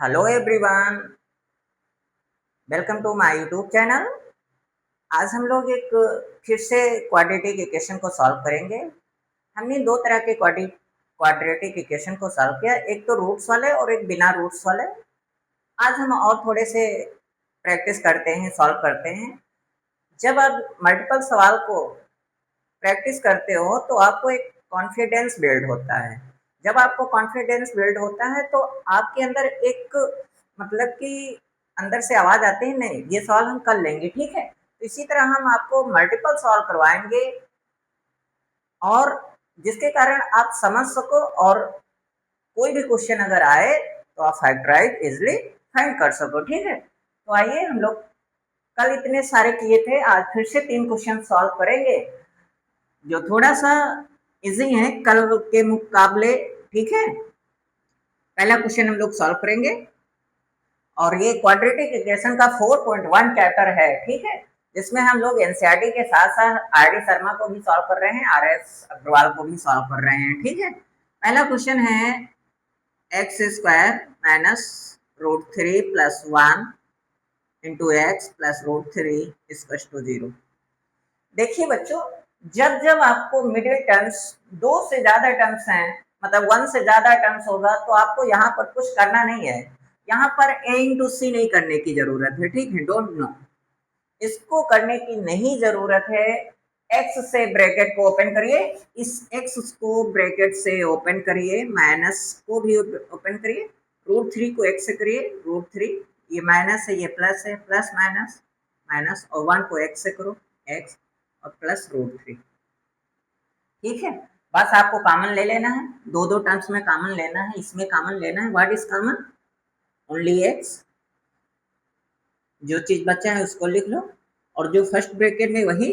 Hello everyone, welcome to my YouTube channel. आज हम लोग एक फिर से क्वाड्रेटिक इक्वेशन को सॉल्व करेंगे। हमने दो तरह के क्वाड्रेटिक इक्वेशन को सॉल्व किया, एक तो रूट्स वाले और एक बिना रूट्स वाले। आज हम और थोड़े से प्रैक्टिस करते हैं, सॉल्व करते हैं। जब आप मल्टीपल सवाल को प्रैक्टिस करते हो तो आपको एक कॉन्फिडेंस बिल्ड होता है। जब आपको कॉन्फिडेंस बिल्ड होता है तो आपके अंदर एक मतलब कि अंदर से आवाज आती है, नहीं ये सवाल हम कर लेंगे, ठीक है। तो इसी तरह हम आपको मल्टीपल सॉल्व करवाएंगे और जिसके कारण आप समझ सको और कोई भी क्वेश्चन अगर आए तो आप फैक्टराइज इजिली फाइंड कर सको, ठीक है। तो आइए, हम लोग कल इतने सारे किए थे, आज फिर से 3 क्वेश्चन सॉल्व करेंगे जो थोड़ा सा इजी है कल के मुकाबले, ठीक है। पहला क्वेश्चन हम लोग सॉल्व करेंगे और ये क्वाड्रेटिक इक्वेशन का 4.1 चैप्टर है, ठीक है। जिसमें हम लोग एनसीईआरटी के साथ साथ आर डी शर्मा को भी सॉल्व कर रहे हैं, आर एस अग्रवाल को भी सॉल्व कर रहे हैं, ठीक है। पहला क्वेश्चन है x square minus root three plus one into x plus root three equals to zero. देखिए बच्चों, जब जब आपको मिडिल टर्म्स, दो से ज्यादा टर्म्स हैं, मतलब वन से ज्यादा टर्म्स होगा, तो आपको यहाँ पर कुछ करना नहीं है। यहाँ पर ए इंटू सी नहीं करने की जरूरत है, ठीक है, डोंट नो, इसको करने की नहीं जरूरत है। एक्स से ब्रैकेट को ओपन करिए, इस एक्स को ब्रैकेट से ओपन करिए, माइनस को भी ओपन करिए, रूट थ्री को एक्स से करिए, रूट थ्री, ये माइनस है ये प्लस है, प्लस माइनस माइनस, और वन को एक्स से करो, एक्स और प्लस रूट थ्री, ठीक है। बस आपको कॉमन ले लेना है, दो दो टर्म्स में कॉमन लेना है, इसमें कॉमन लेना है। What is common? Only x. जो चीज बचा है उसको लिख लो, और जो फर्स्ट ब्रैकेट में वही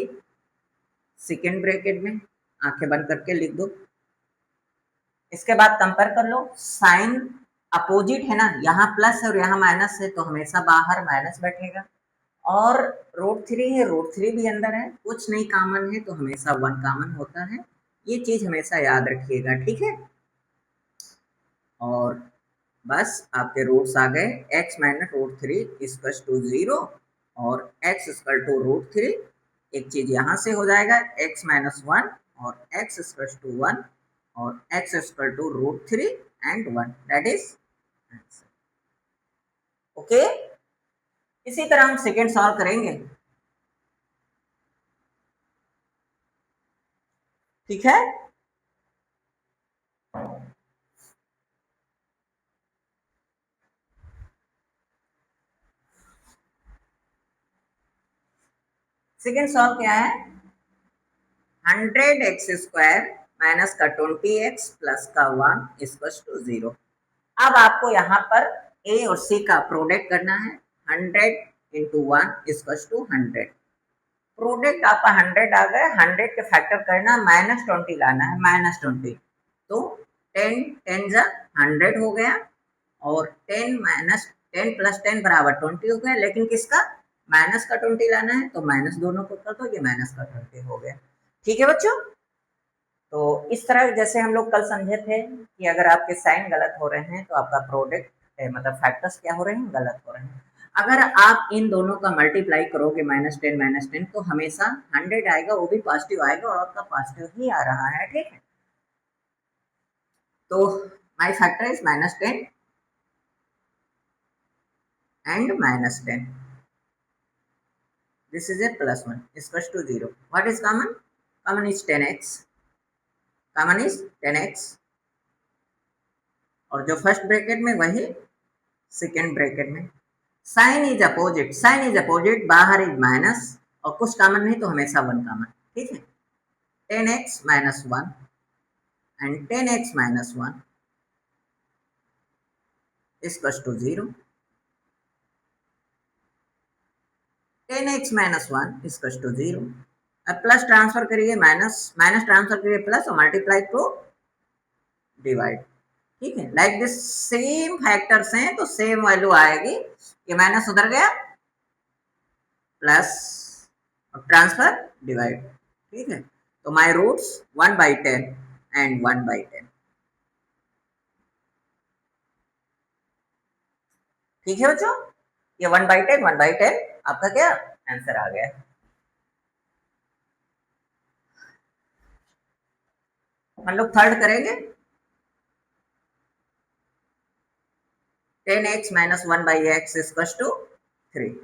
सेकेंड ब्रैकेट में आंखें बंद करके लिख दो। इसके बाद कंपेयर कर लो, साइन अपोजिट है ना, यहाँ प्लस है और यहाँ माइनस है, तो हमेशा बाहर माइनस बैठेगा। और रूट थ्री है, रूट थ्री भी अंदर है, कुछ नहीं कॉमन है तो हमेशा वन कॉमन होता है। ये चीज हमेशा याद रखिएगा, ठीक है। और बस आपके रूट्स आ गए, X minus root three equal to zero और X equal to root three. एक चीज यहाँ से हो जाएगा, एक्स माइनस वन और एक्स इक्वल टू वन और X equal to root three and one, that is answer. Okay, इसी तरह हम सेकेंड सॉल्व करेंगे, ठीक है। सेकेंड सॉल्व क्या है? 100x² माइनस का 20x प्लस का 1 इक्वल टू जीरो। अब आपको यहाँ पर ए और सी का प्रोडक्ट करना है। 100 into one equal to 100, product आपका 100 आ गया, 100 के फैक्टर करना, माइनस 20 लाना है, माइनस 20, तो 10 10 जा 100 हो गया, और 10 माइनस 10 प्लस 10 बराबर 20 हो गया। लेकिन किसका? माइनस का 20 लाना है, तो माइनस दोनों को कर दो, ये माइनस का 20 हो गया, ठीक है बच्चों। तो इस तरह जैसे हम लोग कल समझे थे कि अगर आपके साइन गलत हो रहे हैं तो आपका प्रोडक्ट मतलब फैक्टर्स क्या हो रहे हैं, गलत हो रहे हैं। अगर आप इन दोनों का मल्टीप्लाई करोगे माइनस टेन, तो हमेशा 100 आएगा, वो भी पॉजिटिव आएगा, और आपका पॉजिटिव ही आ रहा है, ठीक है। तो my factor is -10 and -10, this is a plus 1 equals to 0. What is common? Common is 10x, common is 10x, और जो फर्स्ट ब्रैकेट में वही सेकेंड ब्रैकेट में। Sign is opposite, sign is opposite, बाहर इज माइनस और कुछ common नहीं तो हमेशा वन कॉमन, ठीक है। 10x minus one and 10x minus one equals to 0। 10x minus one equals to 0। अब प्लस ट्रांसफर करिए, माइनस माइनस ट्रांसफर करिए प्लस, और मल्टीप्लाई टू डिवाइड, ठीक है। लाइक दिस सेम फैक्टर्स हैं तो सेम वैल्यू आएगी, ये माइनस उधर गया, प्लस और ट्रांसफर डिवाइड, ठीक है। तो माई रूट्स 1/10 एंड 1/10। ठीक है बच्चों, ये 1/10 1/10 आपका क्या आंसर आ गया। हम लोग थर्ड करेंगे। 10x minus 1/x equals to 3।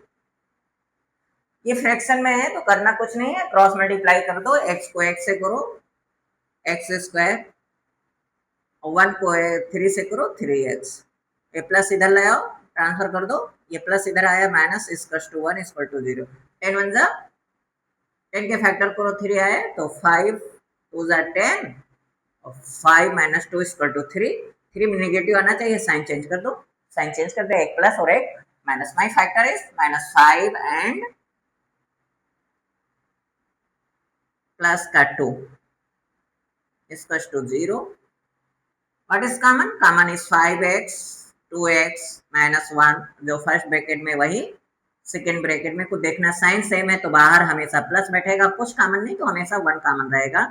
ये फ्रैक्शन में है तो करना कुछ नहीं है, क्रॉस मल्टीप्लाई कर दो, x को x से करो एक्स स्क्वायर, और 1 को 3 से करो 3x, ये प्लस इधर ले आओ ट्रांसफर कर दो, ये प्लस इधर आया minus equals to 1 equal to 0। 10 1 जा 10 के फैक्टर करो 3 आए तो 5 2 जा 10 और 5 माइनस 2 इक्वल टू 3। 3 में नेगेटिव आना चाहिए, साइन चेंज कर दो, साइन चेंज कर दो, एक प्लस और एक minus, my factor is minus 5 and plus का 2 equals to 0। What is common? Common is 5x 2x minus 1, जो फर्स्ट ब्रैकेट में वही सेकेंड ब्रैकेट में, कुछ देखना साइन सेम है तो बाहर हमेशा प्लस बैठेगा, कुछ कॉमन नहीं तो हमेशा 1 कॉमन रहेगा।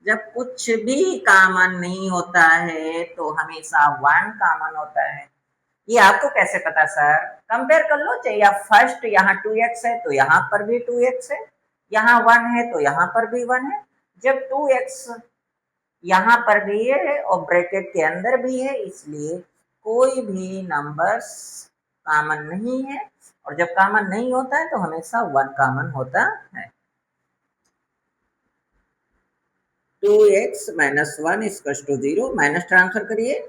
जब कुछ भी कॉमन नहीं होता है तो हमेशा 1 कॉमन होता है। ये आपको कैसे पता सर? कंपेयर कर लो, चाहिए फर्स्ट यहाँ 2x है तो यहाँ पर भी 2x है, यहाँ 1 है तो यहाँ पर भी 1 है। जब 2x यहाँ पर भी है और ब्रैकेट के अंदर भी है, इसलिए कोई भी नंबर्स कॉमन नहीं है, और जब कॉमन नहीं होता है तो हमेशा 1 कॉमन होता है। 2x minus 1 equals to 0, minus transfer करिए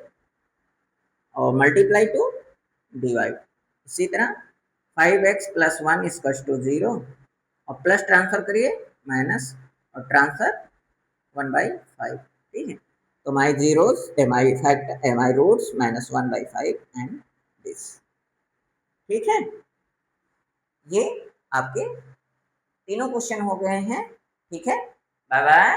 और मल्टीप्लाई टू डिवाइड। इसी तरह 5x प्लस 1 इक्वल्स टू 0 और प्लस ट्रांसफर करिए माइनस और ट्रांसफर 1/5। ठीक है, तो my zeros my fact my roots minus 1/5 and this. ठीक है, ये आपके तीनों क्वेश्चन हो गए हैं। ठीक है, बाय बाय।